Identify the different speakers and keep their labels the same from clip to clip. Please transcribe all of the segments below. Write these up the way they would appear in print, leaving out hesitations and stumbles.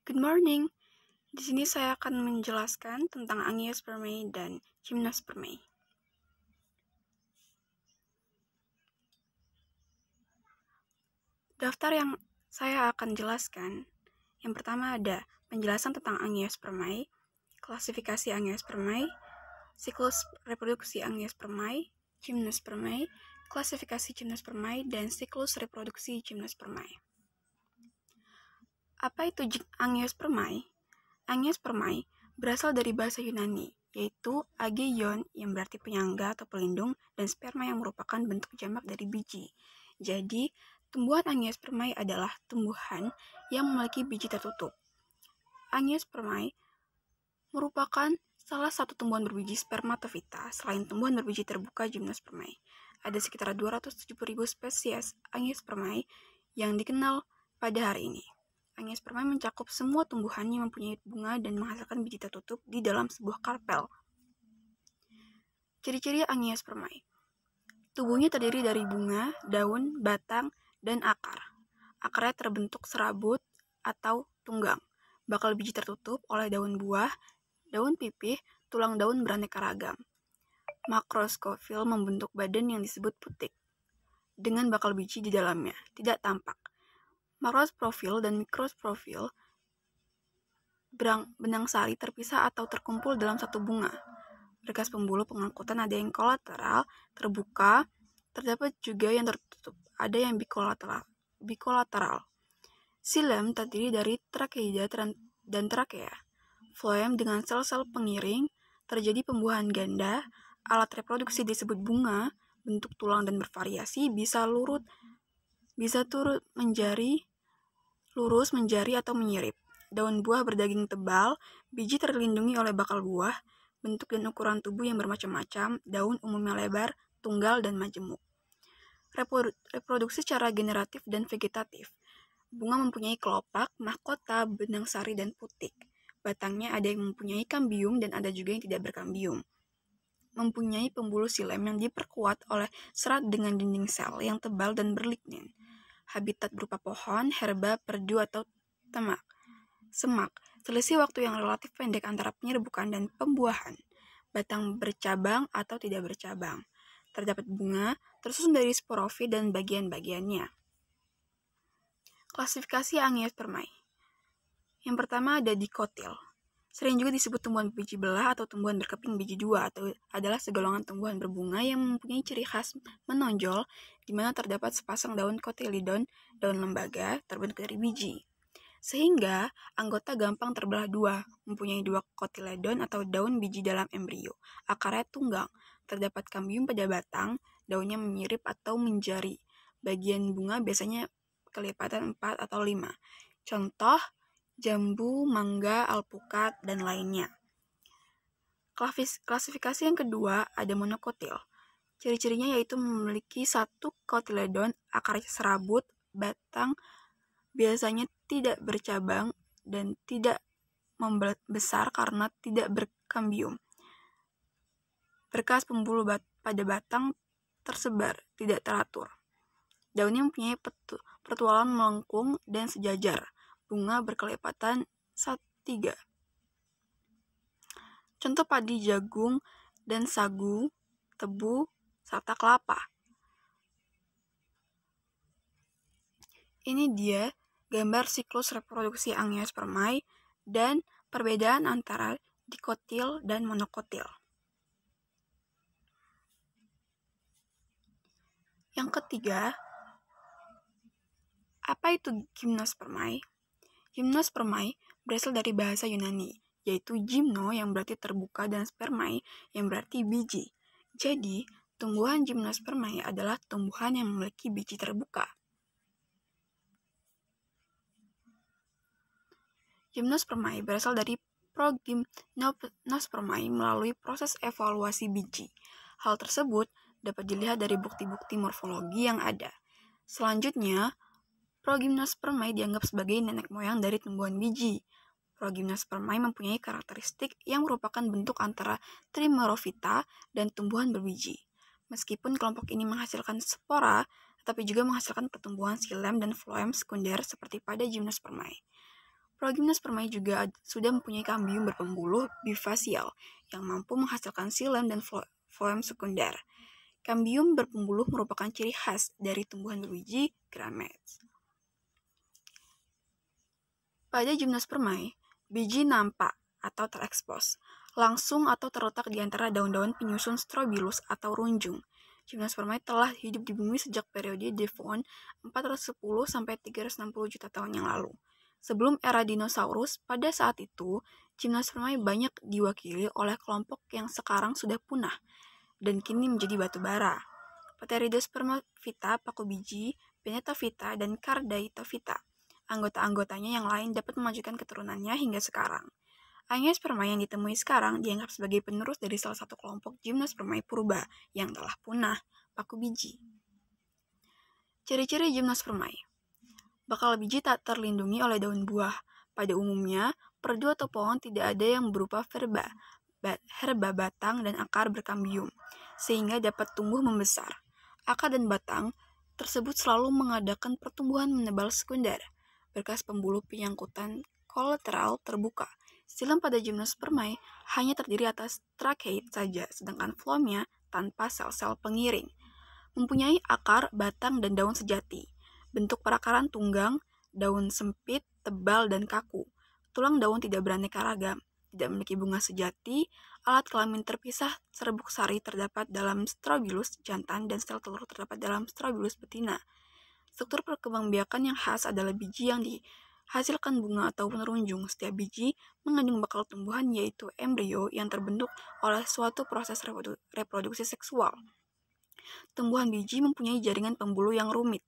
Speaker 1: Good morning. Di sini saya akan menjelaskan tentang Angiospermae dan Gymnospermae. Daftar yang saya akan jelaskan, yang pertama ada penjelasan tentang Angiospermae, klasifikasi Angiospermae, siklus reproduksi Angiospermae, Gymnospermae, klasifikasi Gymnospermae, dan siklus reproduksi Gymnospermae. Apa itu Angiospermae? Angiospermae berasal dari bahasa Yunani, yaitu ageion yang berarti penyangga atau pelindung, dan sperma yang merupakan bentuk jamak dari biji. Jadi, tumbuhan Angiospermae adalah tumbuhan yang memiliki biji tertutup. Angiospermae merupakan salah satu tumbuhan berbiji spermatofita selain tumbuhan berbiji terbuka Gymnospermae. Ada sekitar 270.000 spesies Angiospermae yang dikenal pada hari ini. Angiospermae mencakup semua tumbuhan yang mempunyai bunga dan menghasilkan biji tertutup di dalam sebuah karpel. Ciri-ciri Angiospermae. Tubuhnya terdiri dari bunga, daun, batang, dan akar. Akarnya terbentuk serabut atau tunggang. Bakal biji tertutup oleh daun buah, daun pipih, tulang daun beraneka ragam. Makroskofil membentuk badan yang disebut putik, dengan bakal biji di dalamnya, tidak tampak. Makroprofil dan mikroprofil benang sari terpisah atau terkumpul dalam satu bunga. Berkas pembuluh pengangkutan ada yang kolateral, terbuka, terdapat juga yang tertutup, ada yang bikolateral. Xilem terdiri dari trakeida dan trakea. Floem dengan sel-sel pengiring, terjadi pembuahan ganda, alat reproduksi disebut bunga, bentuk tulang dan bervariasi, bisa turut menjari, lurus, menjari, atau menyirip. Daun buah berdaging tebal, biji terlindungi oleh bakal buah, bentuk dan ukuran tubuh yang bermacam-macam, daun umumnya lebar, tunggal, dan majemuk. Reproduksi secara generatif dan vegetatif. Bunga mempunyai kelopak, mahkota, benang sari, dan putik. Batangnya ada yang mempunyai kambium dan ada juga yang tidak berkambium. Mempunyai pembuluh xilem yang diperkuat oleh serat dengan dinding sel yang tebal dan berlignin. Habitat berupa pohon, herba, perdu, atau semak. Selisih waktu yang relatif pendek antara penyerbukan dan pembuahan. Batang bercabang atau tidak bercabang. Terdapat bunga, tersusun dari sporofit dan bagian-bagiannya. Klasifikasi Angiospermae. Yang pertama ada dikotil. Sering juga disebut tumbuhan berbiji belah atau tumbuhan berkeping biji dua, atau adalah segolongan tumbuhan berbunga yang mempunyai ciri khas menonjol, di mana terdapat sepasang daun kotilidon, daun lembaga, terbentuk dari biji. Sehingga anggota gampang terbelah dua, mempunyai dua kotiledon atau daun biji dalam embrio. Akarnya tunggang, terdapat kambium pada batang, daunnya menyirip atau menjari. Bagian bunga biasanya kelipatan 4 atau 5. Contoh, jambu, mangga, alpukat, dan lainnya. Klasifikasi yang kedua ada monokotil. Ciri-cirinya yaitu memiliki satu kotiledon, akarnya serabut, batang biasanya tidak bercabang dan tidak membesar karena tidak berkambium. Berkas pembuluh pada batang tersebar, tidak teratur. Daunnya mempunyai pertualan melengkung dan sejajar. Bunga berkelipatan 3. Contoh padi, jagung, dan sagu, tebu, serta kelapa. Ini dia gambar siklus reproduksi Angiospermae dan perbedaan antara dikotil dan monokotil. Yang ketiga, apa itu Gymnospermae? Gymnospermae berasal dari bahasa Yunani, yaitu gymno yang berarti terbuka dan spermae yang berarti biji. Jadi, tumbuhan Gymnospermae adalah tumbuhan yang memiliki biji terbuka. Gymnospermae berasal dari Progymnospermae melalui proses evaluasi biji. Hal tersebut dapat dilihat dari bukti-bukti morfologi yang ada. Selanjutnya, Progymnospermae dianggap sebagai nenek moyang dari tumbuhan biji. Progymnospermae mempunyai karakteristik yang merupakan bentuk antara Trimerophyta dan tumbuhan berbiji. Meskipun kelompok ini menghasilkan spora, tetapi juga menghasilkan pertumbuhan xilem dan floem sekunder seperti pada Gymnospermae. Progymnospermae juga sudah mempunyai kambium berpembuluh bifasial yang mampu menghasilkan xilem dan floem sekunder. Kambium berpembuluh merupakan ciri khas dari tumbuhan berbiji gametes. Pada Gymnospermae, biji nampak atau terekspos, langsung atau terletak di antara daun-daun penyusun strobilus atau runjung. Gymnospermae telah hidup di bumi sejak periode Devon 410-360 juta tahun yang lalu. Sebelum era dinosaurus, pada saat itu, Gymnospermae banyak diwakili oleh kelompok yang sekarang sudah punah dan kini menjadi batu bara. Pteridospermophyta, paku biji, Benetophyta, dan Cardiatophyta. Anggota-anggotanya yang lain dapat melanjutkan keturunannya hingga sekarang. Angiospermae yang ditemui sekarang dianggap sebagai penerus dari salah satu kelompok Gymnospermae purba yang telah punah, paku biji. Ciri-ciri Gymnospermae. Bakal biji tak terlindungi oleh daun buah. Pada umumnya, perdu atau pohon tidak ada yang berupa herba batang dan akar berkambium, sehingga dapat tumbuh membesar. Akar dan batang tersebut selalu mengadakan pertumbuhan menebal sekunder. Berkas pembuluh penyangkutan kolateral terbuka. Xilem pada Gymnospermae hanya terdiri atas tracheit saja, sedangkan floemnya tanpa sel-sel pengiring. Mempunyai akar, batang, dan daun sejati. Bentuk perakaran tunggang, daun sempit, tebal, dan kaku. Tulang daun tidak beraneka ragam, tidak memiliki bunga sejati, alat kelamin terpisah serbuk sari terdapat dalam strobilus jantan dan sel telur terdapat dalam strobilus betina. Struktur perkembangbiakan yang khas adalah biji yang dihasilkan bunga ataupun runjung. Setiap biji mengandung bakal tumbuhan yaitu embrio yang terbentuk oleh suatu proses reproduksi seksual. Tumbuhan biji mempunyai jaringan pembuluh yang rumit.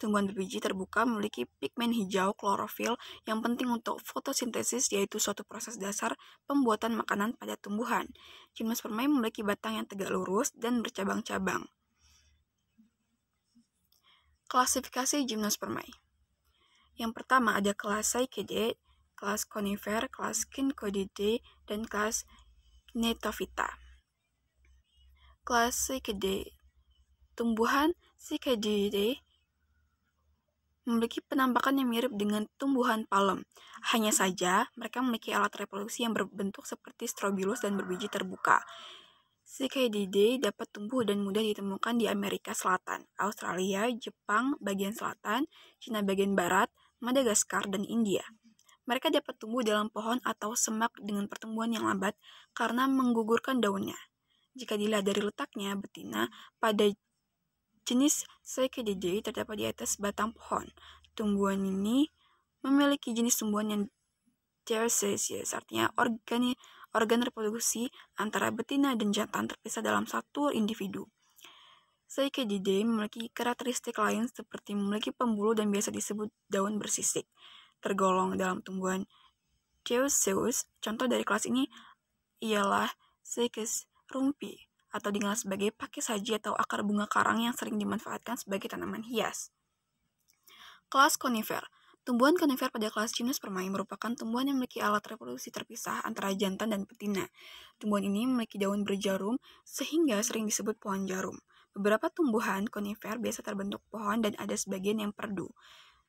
Speaker 1: Tumbuhan berbiji terbuka memiliki pigmen hijau klorofil yang penting untuk fotosintesis, yaitu suatu proses dasar pembuatan makanan pada tumbuhan. Gymnospermae memiliki batang yang tegak lurus dan bercabang-cabang. Klasifikasi Gymnospermae. Yang pertama ada kelas Psychidae, kelas Conifer, kelas Kynconidae, dan kelas Gnetophyta. Kelas Psychidae. Tumbuhan Psychidae memiliki penampakan yang mirip dengan tumbuhan palem. Hanya saja, mereka memiliki alat reproduksi yang berbentuk seperti strobilus dan berbiji terbuka. Psychidae dapat tumbuh dan mudah ditemukan di Amerika Selatan, Australia, Jepang bagian selatan, Cina bagian barat, Madagaskar, dan India. Mereka dapat tumbuh dalam pohon atau semak dengan pertumbuhan yang lambat karena menggugurkan daunnya. Jika dilihat dari letaknya, betina pada jenis Psychidae terdapat di atas batang pohon. Tumbuhan ini memiliki jenis tumbuhan yang dioecious, artinya organ reproduksi antara betina dan jantan terpisah dalam satu individu. Psychidae memiliki karakteristik lain seperti memiliki pembuluh dan biasa disebut daun bersisik. Tergolong dalam tumbuhan dioecious. Contoh dari kelas ini ialah Cycas rumpi, atau dikenal sebagai pakis haji atau akar bunga karang yang sering dimanfaatkan sebagai tanaman hias. Kelas Conifer. Tumbuhan conifer pada kelas Gymnospermae merupakan tumbuhan yang memiliki alat reproduksi terpisah antara jantan dan betina. Tumbuhan ini memiliki daun berjarum sehingga sering disebut pohon jarum. Beberapa tumbuhan conifer biasa terbentuk pohon dan ada sebagian yang perdu.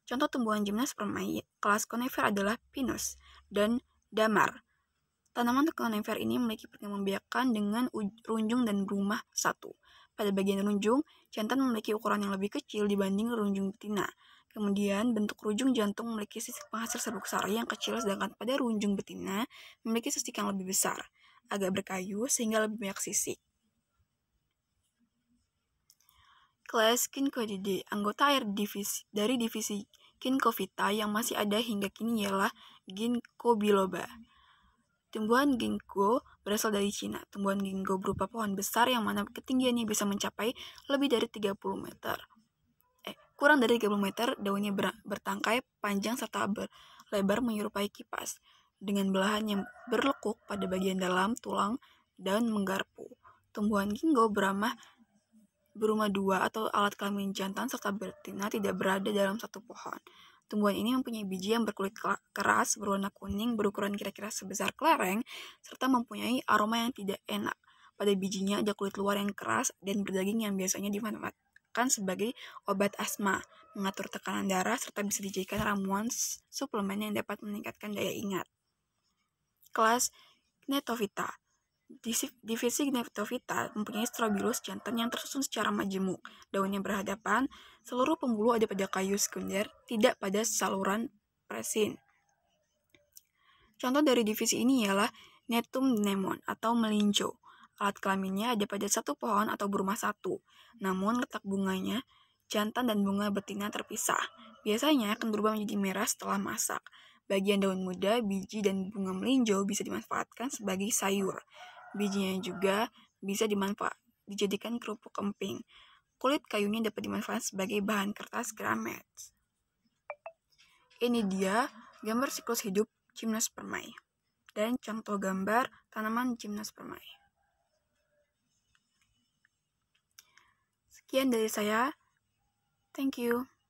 Speaker 1: Contoh tumbuhan Gymnospermae kelas conifer adalah pinus dan damar. Tanaman conifer ini memiliki perkembangbiakan dengan runjung dan berumah satu. Pada bagian runjung, jantan memiliki ukuran yang lebih kecil dibanding runjung betina. Kemudian, bentuk runjung jantung memiliki sisik penghasil serbuk sari yang kecil, sedangkan pada runjung betina memiliki sisik yang lebih besar, agak berkayu sehingga lebih banyak sisik. Kelas Kynconidae, anggota dari divisi Kyncophyta yang masih ada hingga kini ialah Ginkgo biloba. Tumbuhan ginkgo berasal dari Cina. Tumbuhan ginkgo berupa pohon besar yang mana ketinggiannya bisa mencapai lebih dari 30 meter. Kurang dari 30 meter, daunnya bertangkai panjang serta berlebar menyerupai kipas, dengan belahan yang berlekuk pada bagian dalam tulang dan menggarpu. Tumbuhan ginkgo berumah dua atau alat kelamin jantan serta betina tidak berada dalam satu pohon. Tumbuhan ini mempunyai biji yang berkulit keras, berwarna kuning, berukuran kira-kira sebesar kelereng, serta mempunyai aroma yang tidak enak. Pada bijinya ada kulit luar yang keras dan berdaging yang biasanya digunakan sebagai obat asma, mengatur tekanan darah, serta bisa dijadikan ramuan suplemen yang dapat meningkatkan daya ingat. Kelas Gnetophyta. Divisi Gnetophyta mempunyai strobilus jantan yang tersusun secara majemuk. Daunnya berhadapan, seluruh pembuluh ada pada kayu sekunder, tidak pada saluran presin. Contoh dari divisi ini ialah Netum mnemon atau melinjo. Alat kelaminnya ada pada satu pohon atau berumah satu. Namun letak bunganya, jantan dan bunga betina terpisah. Biasanya akan berubah menjadi merah setelah masak. Bagian daun muda, biji, dan bunga melinjo bisa dimanfaatkan sebagai sayur. Bijinya juga bisa dijadikan kerupuk emping. Kulit kayunya dapat dimanfaatkan sebagai bahan kertas gramet. Ini dia gambar siklus hidup Gymnospermae dan contoh gambar tanaman Gymnospermae. Sekian dari saya. Thank you.